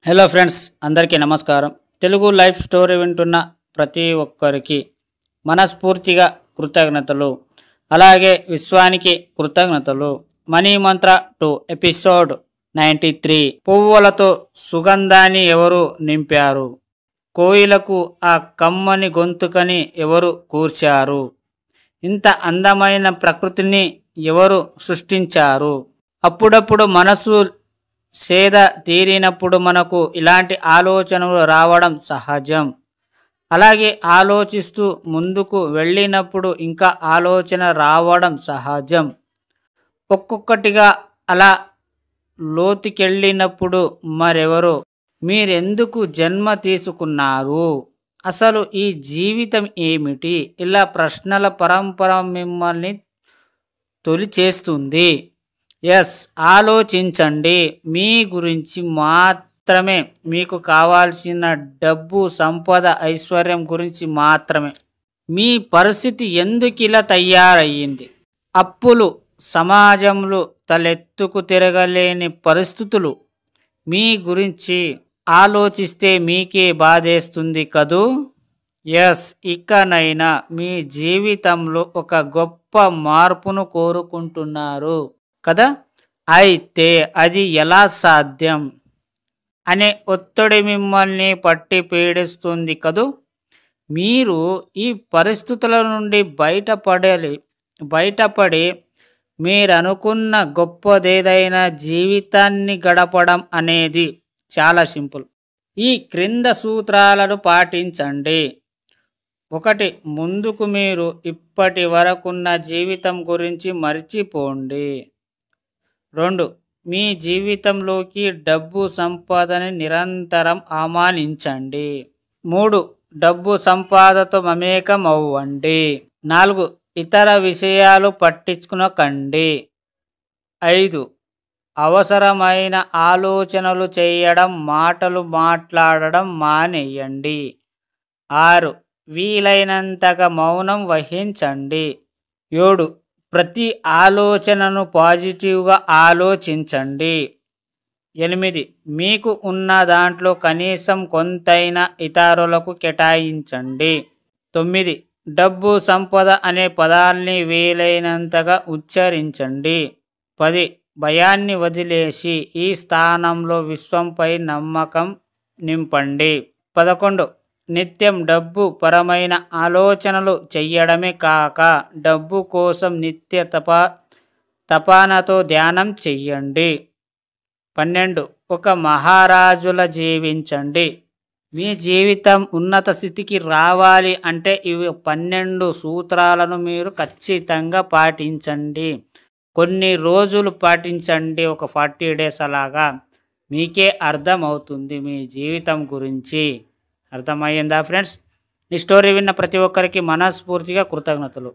Hello friends, అందరికీ నమస్కారం. Telugu life story వింటున్న ప్రతి ఒక్కరికి మనస్ఫూర్తిగా కృతజ్ఞతలు. అలాగే విశ్వానికి కృతజ్ఞతలు. మనీ మంత్ర 2 ఎపిసోడ్ 93. పువ్వులతో సుగంధాన్ని ఎవరు నింపారు? కోయిలకు ఆ కమ్మని గొంతుకని ఎవరు కూర్చారు? ఇంత అందమైన ప్రకృతిని ఎవరు సృష్టించారు? అప్పుడప్పుడు మనసు సేద తీరినప్పుడు మనకు ఇలాంటి ఆలోచనలు రావడం సహజం. అలాగే ఆలోచిస్తూ ముందుకు వెళ్ళినప్పుడు ఇంకా ఆలోచన రావడం సహజం. ఒక్కొక్కటిగా అలా లోతుకెళ్ళినప్పుడు మరెవరో మీరెందుకు జన్మ తీసుకున్నారు? అసలు ఈ జీవితం ఏమిటి? ఇలా ప్రశ్నల పరంపర మిమ్మల్ని తొలిచేస్తుంది. ఆలోచించండి. మీ గురించి మాత్రమే. మీకు కావాల్సిన డబ్బు, సంపద, ఐశ్వర్యం గురించి మాత్రమే. మీ పరిస్థితి ఎందుకు ఇలా తయారయ్యింది? అప్పులు, సమాజంలో తలెత్తుకు తిరగలేని పరిస్థితులు. మీ గురించి ఆలోచిస్తే మీకే బాధేస్తుంది కదూ. ఇకనైనా మీ జీవితంలో ఒక గొప్ప మార్పును కోరుకుంటున్నారు కదా. అయితే అది ఎలా సాధ్యం అనే ఒత్తిడి మిమ్మల్ని పట్టి పీడిస్తుంది కదూ. మీరు ఈ పరిస్థితుల నుండి బయటపడి మీరనుకున్న గొప్పదేదైనా జీవితాన్ని గడపడం అనేది చాలా సింపుల్. ఈ క్రింద సూత్రాలను పాటించండి. 1. ముందుకు మీరు ఇప్పటి వరకున్న జీవితం గురించి మర్చిపోండి. 2. మీ జీవితంలోకి డబ్బు, సంపదని నిరంతరం ఆహ్వానించండి. 3. డబ్బు, సంపదతో మమేకం అవ్వండి. 4. ఇతర విషయాలు పట్టించుకోకండి. 5. అవసరమైన ఆలోచనలు చేయడం, మాటలు మాట్లాడడం మానేయండి. 6. వీలైనంతగా మౌనం వహించండి. 7. ప్రతి ఆలోచనను పాజిటివ్గా ఆలోచించండి. 8. మీకు ఉన్న దాంట్లో కనీసం కొంతైనా ఇతరులకు కేటాయించండి. 9. డబ్బు, సంపద అనే పదాల్ని వీలైనంతగా ఉచ్చరించండి. 10. భయాన్ని వదిలేసి ఈ స్థానంలో విశ్వంపై నమ్మకం నింపండి. 11. నిత్యం డబ్బు పరమైన ఆలోచనలు చెయ్యడమే కాక డబ్బు కోసం నిత్య తపనతో ధ్యానం చెయ్యండి. 12. ఒక మహారాజులా జీవించండి. మీ జీవితం ఉన్నత స్థితికి రావాలి అంటే ఇవి 12 సూత్రాలను మీరు ఖచ్చితంగా పాటించండి. కొన్ని రోజులు పాటించండి, ఒక 40 days అలాగా. మీకే అర్థమవుతుంది మీ జీవితం గురించి. అర్థమయ్యిందా ఫ్రెండ్స్? ఈ స్టోరీ విన్న ప్రతి ఒక్కరికి మనస్ఫూర్తిగా కృతజ్ఞతలు.